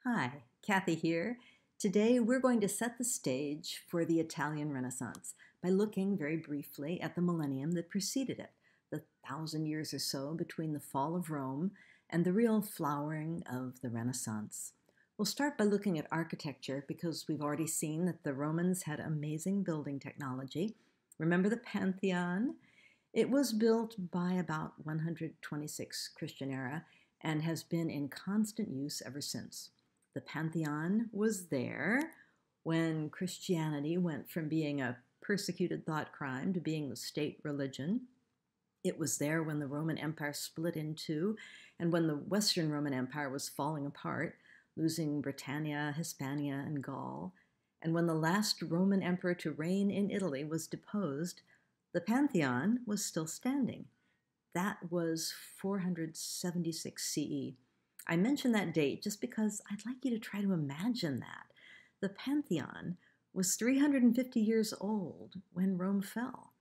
Hi, Kathy here. Today we're going to set the stage for the Italian Renaissance by looking very briefly at the millennium that preceded it, the 1,000 years or so between the fall of Rome and the real flowering of the Renaissance. We'll start by looking at architecture because we've already seen that the Romans had amazing building technology. Remember the Pantheon? It was built by about 126 Christian era and has been in constant use ever since. The Pantheon was there when Christianity went from being a persecuted thought crime to being the state religion. It was there when the Roman Empire split in two and when the Western Roman Empire was falling apart, losing Britannia, Hispania, and Gaul. And when the last Roman emperor to reign in Italy was deposed, the Pantheon was still standing. That was 476 CE. I mention that date just because I'd like you to try to imagine that. The Pantheon was 350 years old when Rome fell.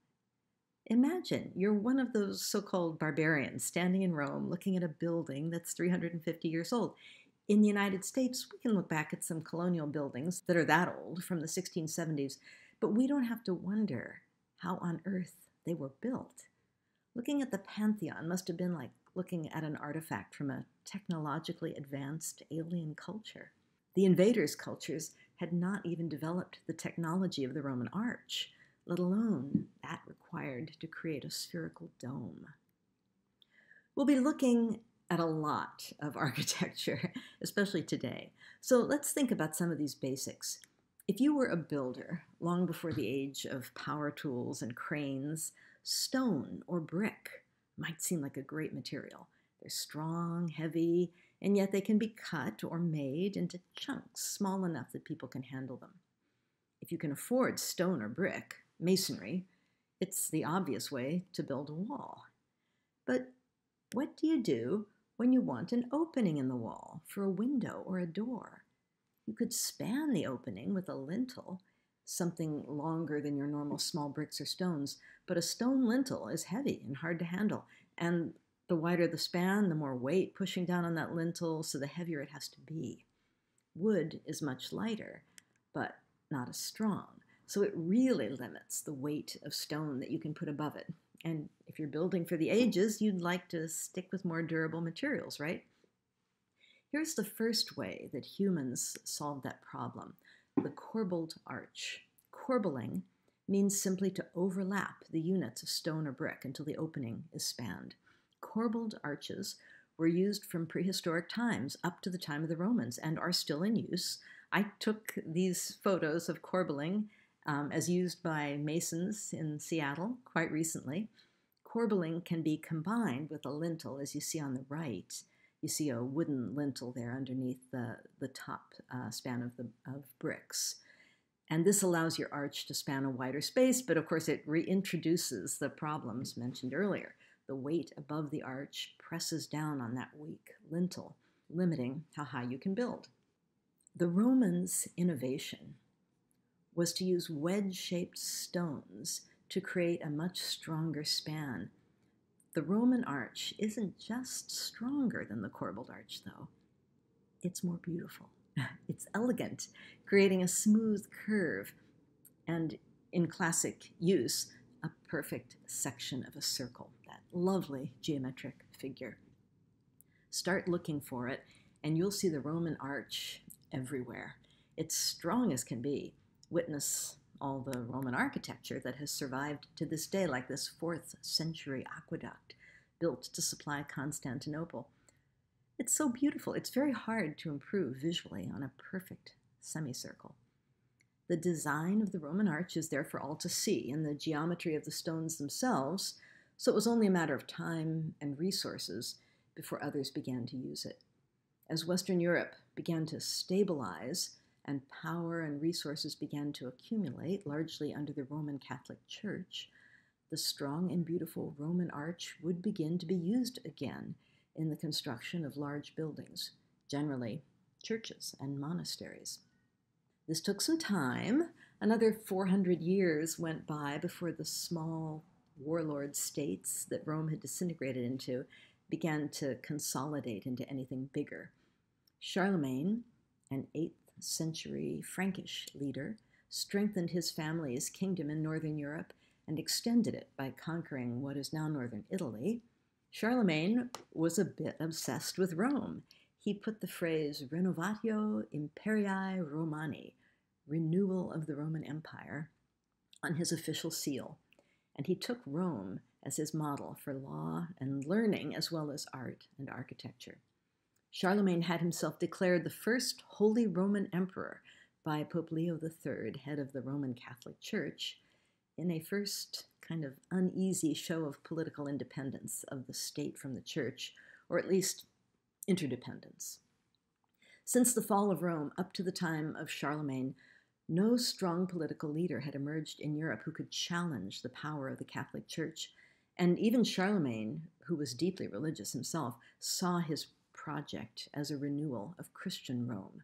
Imagine you're one of those so-called barbarians standing in Rome looking at a building that's 350 years old. In the United States, we can look back at some colonial buildings that are that old from the 1670s, but we don't have to wonder how on earth they were built. Looking at the Pantheon must have been like looking at an artifact from a technologically advanced alien culture. The invaders' cultures had not even developed the technology of the Roman arch, let alone that required to create a spherical dome. We'll be looking at a lot of architecture, especially today. So let's think about some of these basics. If you were a builder long before the age of power tools and cranes, stone or brick might seem like a great material. They're strong, heavy, and yet they can be cut or made into chunks small enough that people can handle them. If you can afford stone or brick, masonry, it's the obvious way to build a wall. But what do you do when you want an opening in the wall for a window or a door? You could span the opening with a lintel, something longer than your normal small bricks or stones, but a stone lintel is heavy and hard to handle, and the wider the span, the more weight pushing down on that lintel, so the heavier it has to be. Wood is much lighter, but not as strong, so it really limits the weight of stone that you can put above it. And if you're building for the ages, you'd like to stick with more durable materials, right? Here's the first way that humans solved that problem: the corbelled arch. Corbelling means simply to overlap the units of stone or brick until the opening is spanned. Corbelled arches were used from prehistoric times up to the time of the Romans and are still in use. I took these photos of corbelling as used by masons in Seattle quite recently. Corbelling can be combined with a lintel, as you see on the right. You see a wooden lintel there underneath the top span of bricks. And this allows your arch to span a wider space, but of course it reintroduces the problems mentioned earlier. The weight above the arch presses down on that weak lintel, limiting how high you can build. The Romans' innovation was to use wedge-shaped stones to create a much stronger span. The Roman arch isn't just stronger than the corbelled arch, though. It's more beautiful. It's elegant, creating a smooth curve, and in classic use, a perfect section of a circle, that lovely geometric figure. Start looking for it, and you'll see the Roman arch everywhere. It's strong as can be. Witness all the Roman architecture that has survived to this day, like this 4th century aqueduct built to supply Constantinople. It's so beautiful. It's very hard to improve visually on a perfect semicircle. The design of the Roman arch is there for all to see, and the geometry of the stones themselves, so it was only a matter of time and resources before others began to use it. As Western Europe began to stabilize and power and resources began to accumulate, largely under the Roman Catholic Church, the strong and beautiful Roman arch would begin to be used again in the construction of large buildings, generally churches and monasteries. This took some time. Another 400 years went by before the small warlord states that Rome had disintegrated into began to consolidate into anything bigger. Charlemagne an 8th century Frankish leader, strengthened his family's kingdom in northern Europe and extended it by conquering what is now northern Italy, Charlemagne was a bit obsessed with Rome. He put the phrase Renovatio Imperii Romani, renewal of the Roman Empire, on his official seal, and he took Rome as his model for law and learning as well as art and architecture. Charlemagne had himself declared the first Holy Roman Emperor by Pope Leo III, head of the Roman Catholic Church, in a first kind of uneasy show of political independence of the state from the church, or at least interdependence. Since the fall of Rome up to the time of Charlemagne, no strong political leader had emerged in Europe who could challenge the power of the Catholic Church, and even Charlemagne, who was deeply religious himself, saw his project as a renewal of Christian Rome.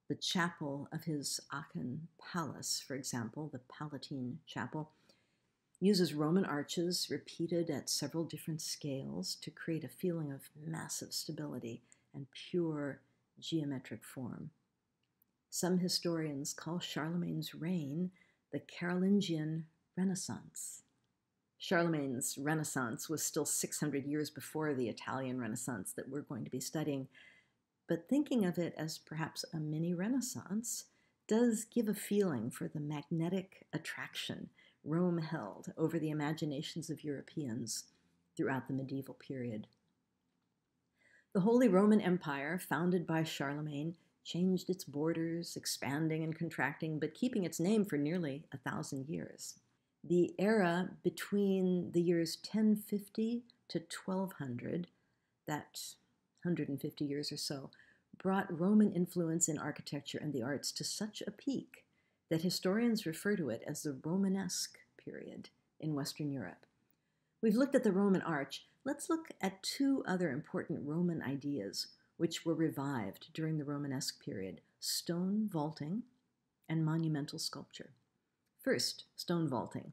The chapel of his Aachen palace, for example, the Palatine chapel, uses Roman arches repeated at several different scales to create a feeling of massive stability and pure geometric form. Some historians call Charlemagne's reign the Carolingian Renaissance. Charlemagne's Renaissance was still 600 years before the Italian Renaissance that we're going to be studying, but thinking of it as perhaps a mini Renaissance does give a feeling for the magnetic attraction Rome held over the imaginations of Europeans throughout the medieval period. The Holy Roman Empire, founded by Charlemagne, changed its borders, expanding and contracting, but keeping its name for nearly 1,000 years. The era between the years 1050 to 1200, that 150 years or so, brought Roman influence in architecture and the arts to such a peak that historians refer to it as the Romanesque period in Western Europe. We've looked at the Roman arch. Let's look at two other important Roman ideas which were revived during the Romanesque period: stone vaulting and monumental sculpture. First, stone vaulting.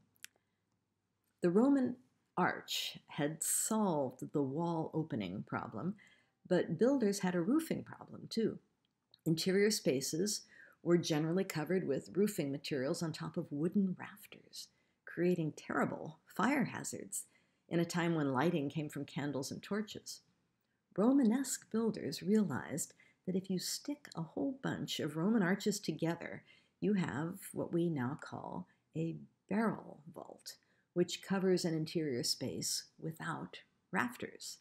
The Roman arch had solved the wall opening problem, but builders had a roofing problem too. Interior spaces were generally covered with roofing materials on top of wooden rafters, creating terrible fire hazards in a time when lighting came from candles and torches. Romanesque builders realized that if you stick a whole bunch of Roman arches together, you have what we now call a barrel vault, which covers an interior space without rafters.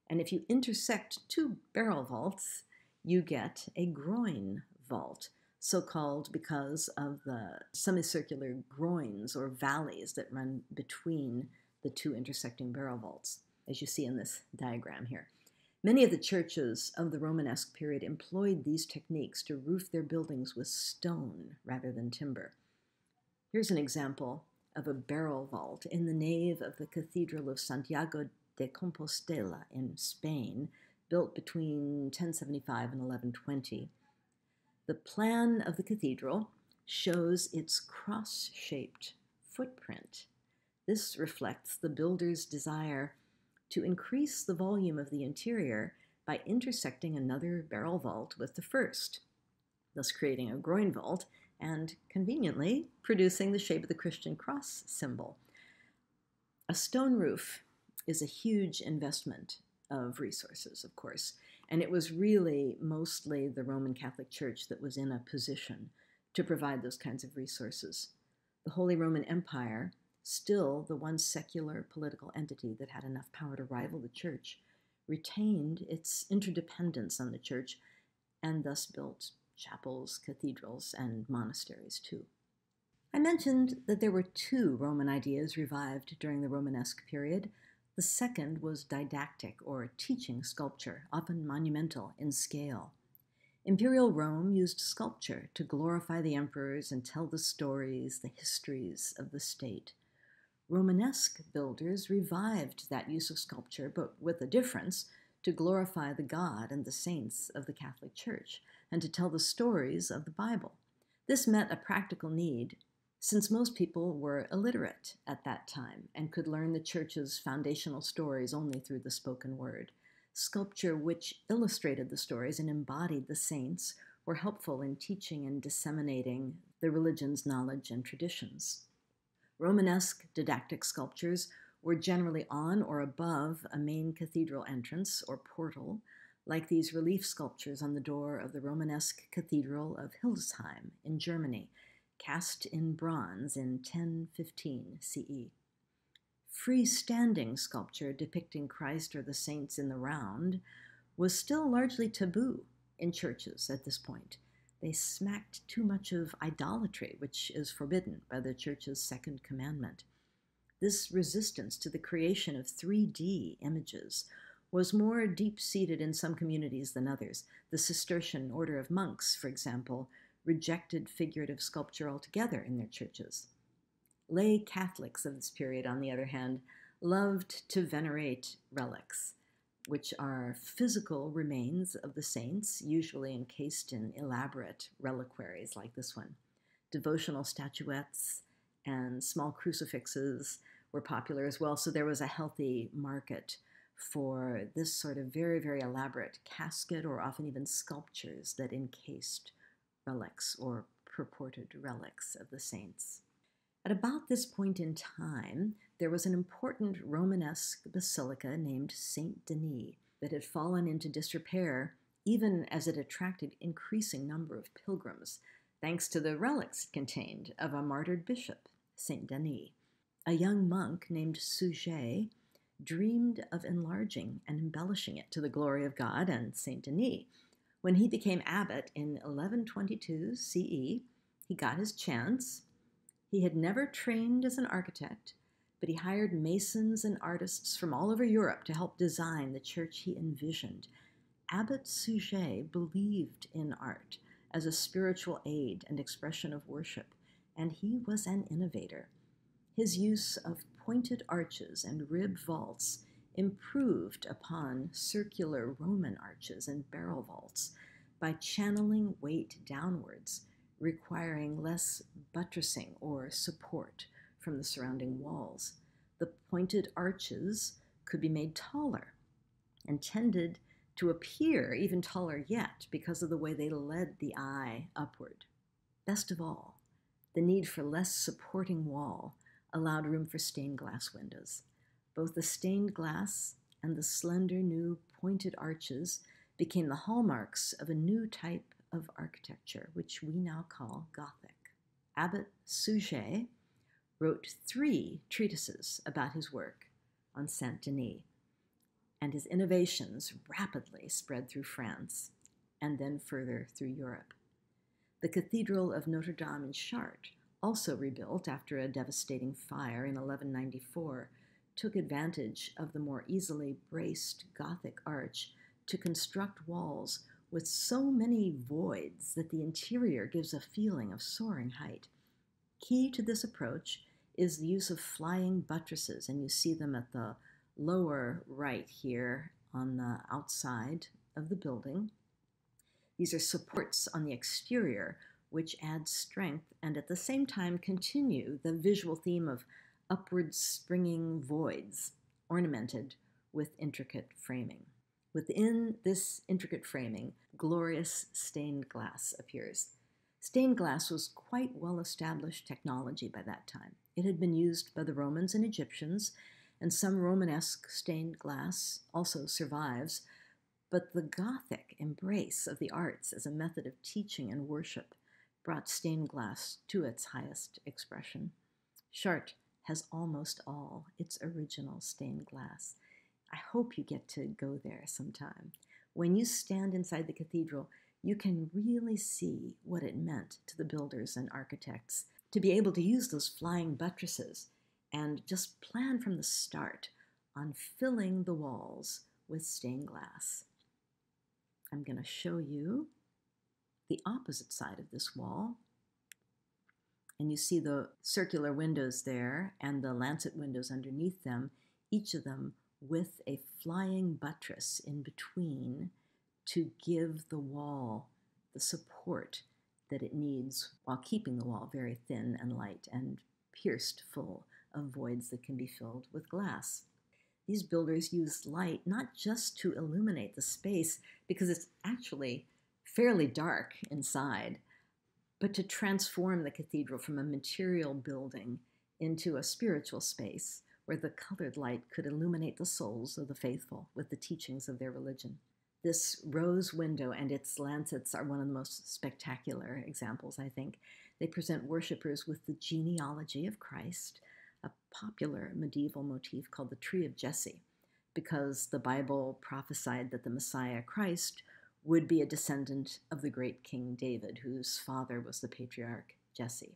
And if you intersect two barrel vaults, you get a groin vault, so-called because of the semicircular groins or valleys that run between the two intersecting barrel vaults, as you see in this diagram here. Many of the churches of the Romanesque period employed these techniques to roof their buildings with stone rather than timber. Here's an example of a barrel vault in the nave of the Cathedral of Santiago de Compostela in Spain, built between 1075 and 1120. The plan of the cathedral shows its cross-shaped footprint. This reflects the builder's desire to increase the volume of the interior by intersecting another barrel vault with the first, thus creating a groin vault and, conveniently, producing the shape of the Christian cross symbol. A stone roof is a huge investment of resources, of course, and it was really mostly the Roman Catholic Church that was in a position to provide those kinds of resources. The Holy Roman Empire, still the one secular political entity that had enough power to rival the Church, retained its interdependence on the Church and thus built chapels, cathedrals, and monasteries too. I mentioned that there were two Roman ideas revived during the Romanesque period. The second was didactic or teaching sculpture, often monumental in scale. Imperial Rome used sculpture to glorify the emperors and tell the stories, the histories of the state. Romanesque builders revived that use of sculpture, but with a difference: to glorify the God and the saints of the Catholic Church, and to tell the stories of the Bible. This met a practical need, since most people were illiterate at that time and could learn the Church's foundational stories only through the spoken word. Sculpture which illustrated the stories and embodied the saints were helpful in teaching and disseminating the religion's knowledge and traditions. Romanesque didactic sculptures were generally on or above a main cathedral entrance or portal, like these relief sculptures on the door of the Romanesque Cathedral of Hildesheim in Germany, cast in bronze in 1015 CE. Freestanding sculpture depicting Christ or the saints in the round was still largely taboo in churches at this point. They smacked too much of idolatry, which is forbidden by the church's second commandment. This resistance to the creation of 3D images was more deep-seated in some communities than others. The Cistercian order of monks, for example, rejected figurative sculpture altogether in their churches. Lay Catholics of this period, on the other hand, loved to venerate relics, which are physical remains of the saints, usually encased in elaborate reliquaries like this one. Devotional statuettes and small crucifixes were popular as well, so there was a healthy market for this sort of very, very elaborate casket or often even sculptures that encased relics or purported relics of the saints. At about this point in time, there was an important Romanesque basilica named Saint Denis that had fallen into disrepair even as it attracted increasing number of pilgrims, thanks to the relics it contained of a martyred bishop, Saint Denis. A young monk named Suger dreamed of enlarging and embellishing it to the glory of God and Saint Denis. When he became abbot in 1122 CE, he got his chance. He had never trained as an architect, but he hired masons and artists from all over Europe to help design the church he envisioned. Abbot Suger believed in art as a spiritual aid and expression of worship, and he was an innovator. His use of pointed arches and rib vaults improved upon circular Roman arches and barrel vaults by channeling weight downwards, requiring less buttressing or support from the surrounding walls. The pointed arches could be made taller and tended to appear even taller yet because of the way they led the eye upward. Best of all, the need for less supporting wall allowed room for stained glass windows. Both the stained glass and the slender new pointed arches became the hallmarks of a new type of architecture, which we now call Gothic. Abbot Suger wrote 3 treatises about his work on Saint Denis, and his innovations rapidly spread through France and then further through Europe. The Cathedral of Notre in Chartres, also rebuilt after a devastating fire in 1194, took advantage of the more easily braced Gothic arch to construct walls with so many voids that the interior gives a feeling of soaring height. Key to this approach is the use of flying buttresses, and you see them at the lower right here on the outside of the building. These are supports on the exterior which add strength and at the same time continue the visual theme of upward springing voids ornamented with intricate framing. Within this intricate framing, glorious stained glass appears. Stained glass was quite well-established technology by that time. It had been used by the Romans and Egyptians, and some Romanesque stained glass also survives, but the Gothic embrace of the arts as a method of teaching and worship brought stained glass to its highest expression. Chartres has almost all its original stained glass. I hope you get to go there sometime. When you stand inside the cathedral, you can really see what it meant to the builders and architects to be able to use those flying buttresses and just plan from the start on filling the walls with stained glass. I'm going to show you the opposite side of this wall. And you see the circular windows there and the lancet windows underneath them, each of them with a flying buttress in between to give the wall the support that it needs while keeping the wall very thin and light and pierced full of voids that can be filled with glass. These builders used light not just to illuminate the space, because it's actually fairly dark inside, but to transform the cathedral from a material building into a spiritual space where the colored light could illuminate the souls of the faithful with the teachings of their religion. This rose window and its lancets are one of the most spectacular examples, I think. They present worshippers with the genealogy of Christ, a popular medieval motif called the Tree of Jesse, because the Bible prophesied that the Messiah, Christ, would be a descendant of the great King David, whose father was the patriarch Jesse.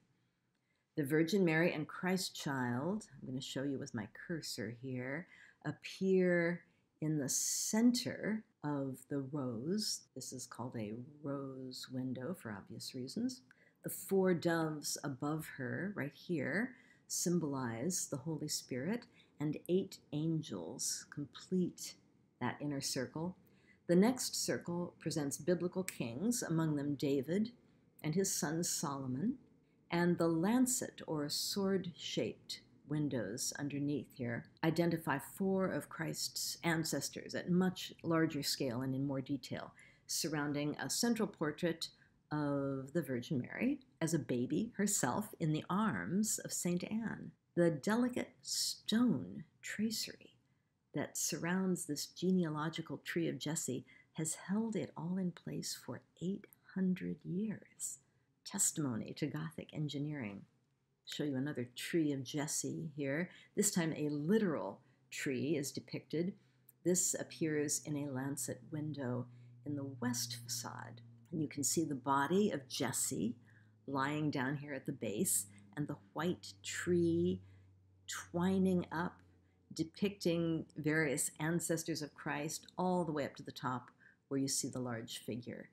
The Virgin Mary and Christ child, I'm going to show you with my cursor here, appear in the center of the rose. This is called a rose window for obvious reasons. The 4 doves above her, right here, symbolize the Holy Spirit, and 8 angels complete that inner circle. The next circle presents biblical kings, among them David and his son Solomon, and the lancet or sword-shaped windows underneath here identify 4 of Christ's ancestors at much larger scale and in more detail, surrounding a central portrait of the Virgin Mary as a baby herself in the arms of Saint Anne. The delicate stone tracery that surrounds this genealogical tree of Jesse has held it all in place for 800 years. Testimony to Gothic engineering. Show you another tree of Jesse here. This time a literal tree is depicted. This appears in a lancet window in the west facade. And you can see the body of Jesse lying down here at the base and the white tree twining up, depicting various ancestors of Christ all the way up to the top where you see the large figure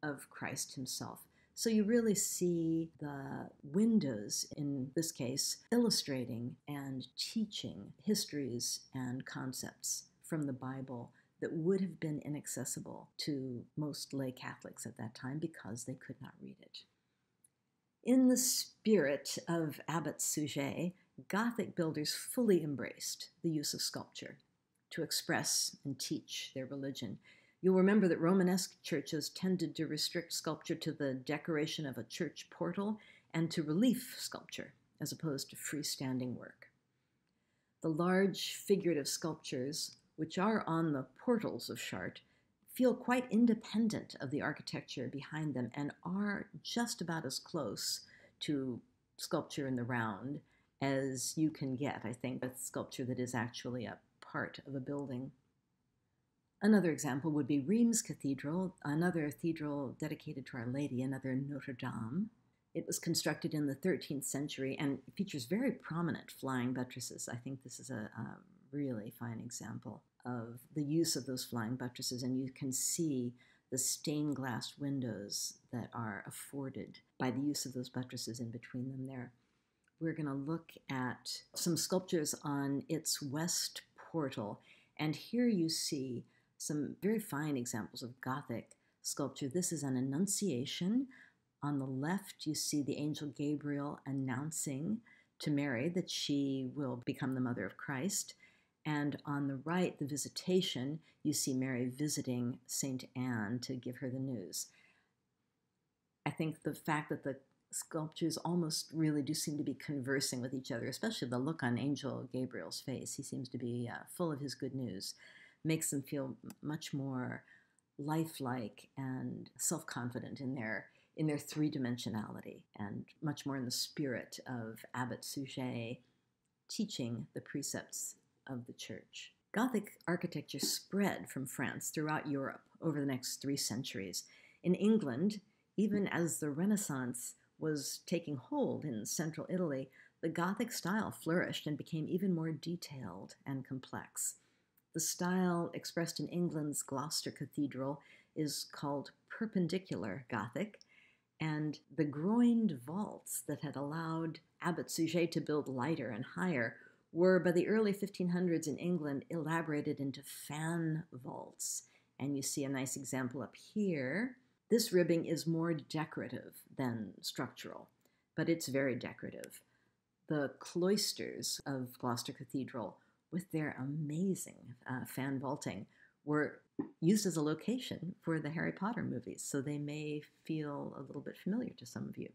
of Christ himself. So you really see the windows, in this case, illustrating and teaching histories and concepts from the Bible that would have been inaccessible to most lay Catholics at that time because they could not read it. In the spirit of Abbot Suger, Gothic builders fully embraced the use of sculpture to express and teach their religion. You'll remember that Romanesque churches tended to restrict sculpture to the decoration of a church portal and to relief sculpture, as opposed to freestanding work. The large figurative sculptures, which are on the portals of Chartres, feel quite independent of the architecture behind them and are just about as close to sculpture in the round as you can get, I think, with sculpture that is actually a part of a building. Another example would be Reims Cathedral, another cathedral dedicated to Our Lady, another Notre Dame. It was constructed in the 13th century and features very prominent flying buttresses. I think this is a really fine example of the use of those flying buttresses, and you can see the stained glass windows that are afforded by the use of those buttresses in between them there. We're going to look at some sculptures on its west portal, and here you see some very fine examples of Gothic sculpture. This is an Annunciation. On the left, you see the angel Gabriel announcing to Mary that she will become the mother of Christ. And on the right, the Visitation, you see Mary visiting Saint Anne to give her the news. I think the fact that the sculptures almost really do seem to be conversing with each other, especially the look on Angel Gabriel's face. He seems to be full of his good news. Makes them feel much more lifelike and self-confident in their three-dimensionality, and much more in the spirit of Abbot Suger teaching the precepts of the church. Gothic architecture spread from France throughout Europe over the next 3 centuries. In England, even as the Renaissance was taking hold in central Italy, the Gothic style flourished and became even more detailed and complex. The style expressed in England's Gloucester Cathedral is called Perpendicular Gothic, and the groined vaults that had allowed Abbot Suger to build lighter and higher were, by the early 1500s in England, elaborated into fan vaults. And you see a nice example up here. This ribbing is more decorative than structural, but it's very decorative. The cloisters of Gloucester Cathedral, with their amazing fan vaulting, were used as a location for the Harry Potter movies, so they may feel a little bit familiar to some of you.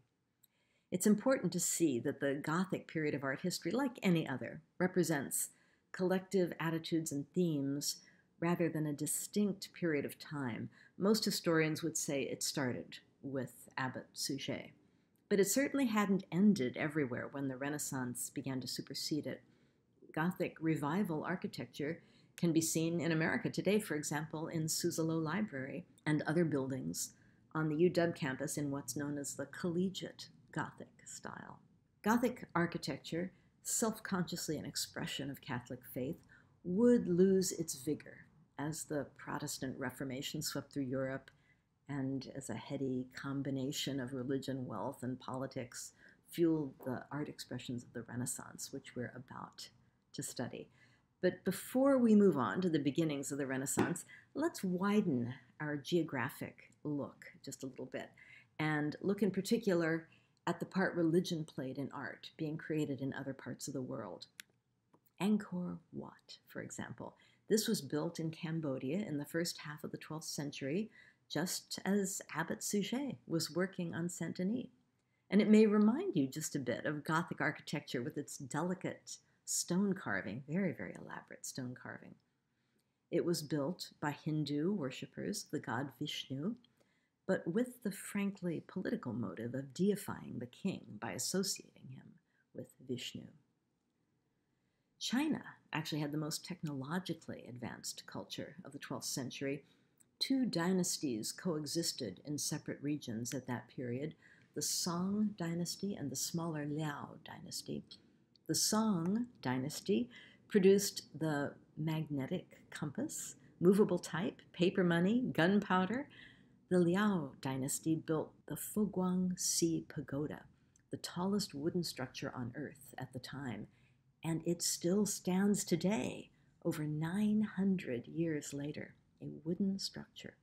It's important to see that the Gothic period of art history, like any other, represents collective attitudes and themes rather than a distinct period of time. Most historians would say it started with Abbot Suger, but it certainly hadn't ended everywhere when the Renaissance began to supersede it. Gothic revival architecture can be seen in America today, for example, in Suzzallo Library and other buildings on the UW campus in what's known as the collegiate Gothic style. Gothic architecture, self-consciously an expression of Catholic faith, would lose its vigor as the Protestant Reformation swept through Europe and as a heady combination of religion, wealth, and politics fueled the art expressions of the Renaissance, which we're about to study. But before we move on to the beginnings of the Renaissance, let's widen our geographic look just a little bit and look in particular at the part religion played in art being created in other parts of the world. Angkor Wat, for example. This was built in Cambodia in the first half of the 12th century, just as Abbot Suger was working on Saint Denis. And it may remind you just a bit of Gothic architecture with its delicate stone carving, very, very elaborate stone carving. It was built by Hindu worshippers, the god Vishnu, but with the frankly political motive of deifying the king by associating him with Vishnu. China actually had the most technologically advanced culture of the 12th century. Two dynasties coexisted in separate regions at that period, the Song dynasty and the smaller Liao dynasty. The Song dynasty produced the magnetic compass, movable type, paper money, gunpowder. The Liao dynasty built the Foguang-Si Pagoda, the tallest wooden structure on Earth at the time, and it still stands today, over 900 years later, a wooden structure.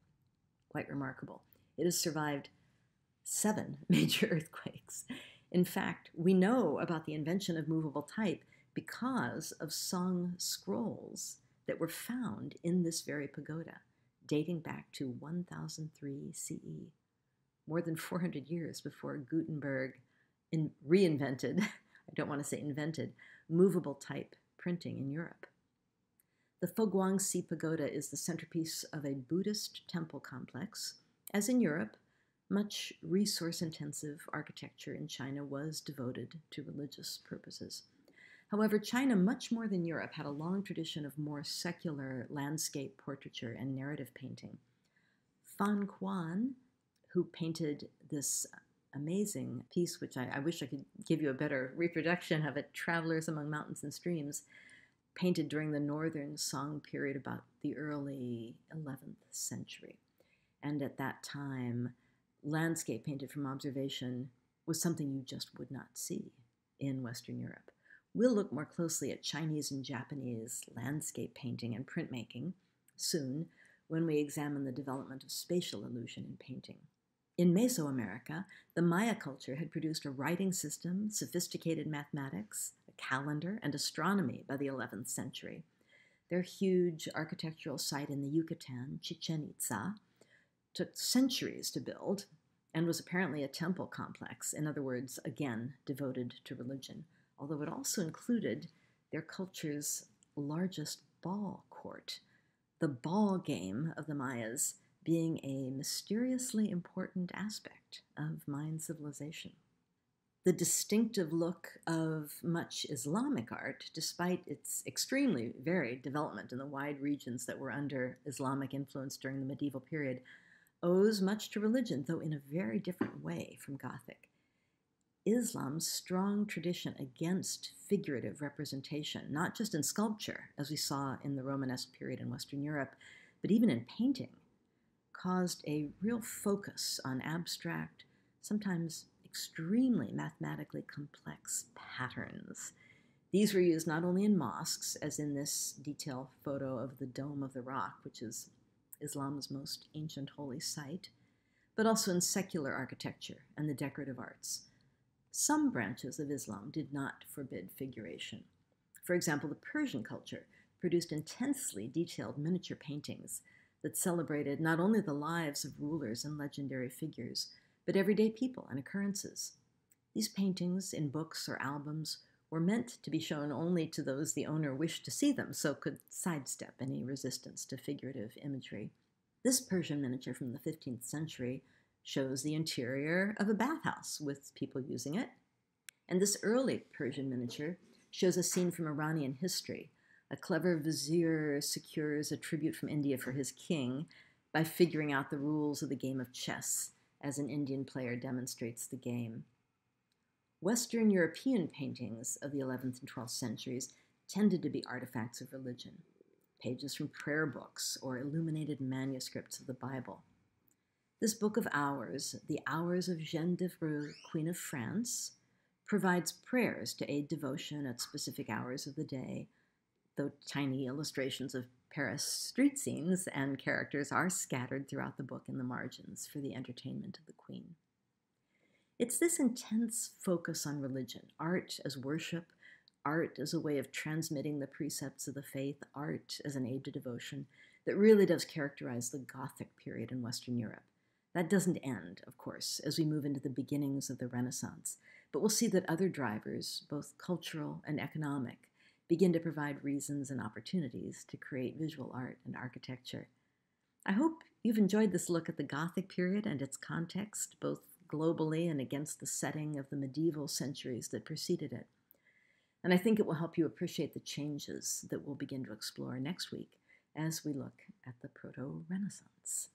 Quite remarkable. It has survived 7 major earthquakes. In fact, we know about the invention of movable type because of Song scrolls that were found in this very pagoda, dating back to 1003 CE, more than 400 years before Gutenberg reinvented, I don't want to say invented, movable type printing in Europe. The Foguang-Si Pagoda is the centerpiece of a Buddhist temple complex. As in Europe, much resource-intensive architecture in China was devoted to religious purposes. However, China, much more than Europe, had a long tradition of more secular landscape portraiture and narrative painting. Fan Kuan, who painted this amazing piece, which I wish I could give you a better reproduction of it, Travelers Among Mountains and Streams, painted during the Northern Song period about the early 11th century. And at that time, landscape painted from observation was something you just would not see in Western Europe. We'll look more closely at Chinese and Japanese landscape painting and printmaking soon when we examine the development of spatial illusion in painting. In Mesoamerica, the Maya culture had produced a writing system, sophisticated mathematics, a calendar, and astronomy by the 11th century. Their huge architectural site in the Yucatan, Chichen Itza, took centuries to build and was apparently a temple complex, in other words, again, devoted to religion, although it also included their culture's largest ball court, the ball game of the Mayas being a mysteriously important aspect of Mayan civilization. The distinctive look of much Islamic art, despite its extremely varied development in the wide regions that were under Islamic influence during the medieval period, owes much to religion, though in a very different way from Gothic. Islam's strong tradition against figurative representation, not just in sculpture, as we saw in the Romanesque period in Western Europe, but even in painting, caused a real focus on abstract, sometimes extremely mathematically complex patterns. These were used not only in mosques, as in this detail photo of the Dome of the Rock, which is Islam's most ancient holy site, but also in secular architecture and the decorative arts. Some branches of Islam did not forbid figuration. For example, the Persian culture produced intensely detailed miniature paintings that celebrated not only the lives of rulers and legendary figures, but everyday people and occurrences. These paintings in books or albums were meant to be shown only to those the owner wished to see them, so could sidestep any resistance to figurative imagery. This Persian miniature from the 15th century shows the interior of a bathhouse with people using it. And this early Persian miniature shows a scene from Iranian history. A clever vizier secures a tribute from India for his king by figuring out the rules of the game of chess as an Indian player demonstrates the game. Western European paintings of the 11th and 12th centuries tended to be artifacts of religion, pages from prayer books or illuminated manuscripts of the Bible. This Book of Hours, the Hours of Jeanne d'Evreux, Queen of France, provides prayers to aid devotion at specific hours of the day, though tiny illustrations of Paris street scenes and characters are scattered throughout the book in the margins for the entertainment of the Queen. It's this intense focus on religion, art as worship, art as a way of transmitting the precepts of the faith, art as an aid to devotion, that really does characterize the Gothic period in Western Europe. That doesn't end, of course, as we move into the beginnings of the Renaissance, but we'll see that other drivers, both cultural and economic, begin to provide reasons and opportunities to create visual art and architecture. I hope you've enjoyed this look at the Gothic period and its context, both globally and against the setting of the medieval centuries that preceded it. And I think it will help you appreciate the changes that we'll begin to explore next week as we look at the Proto-Renaissance.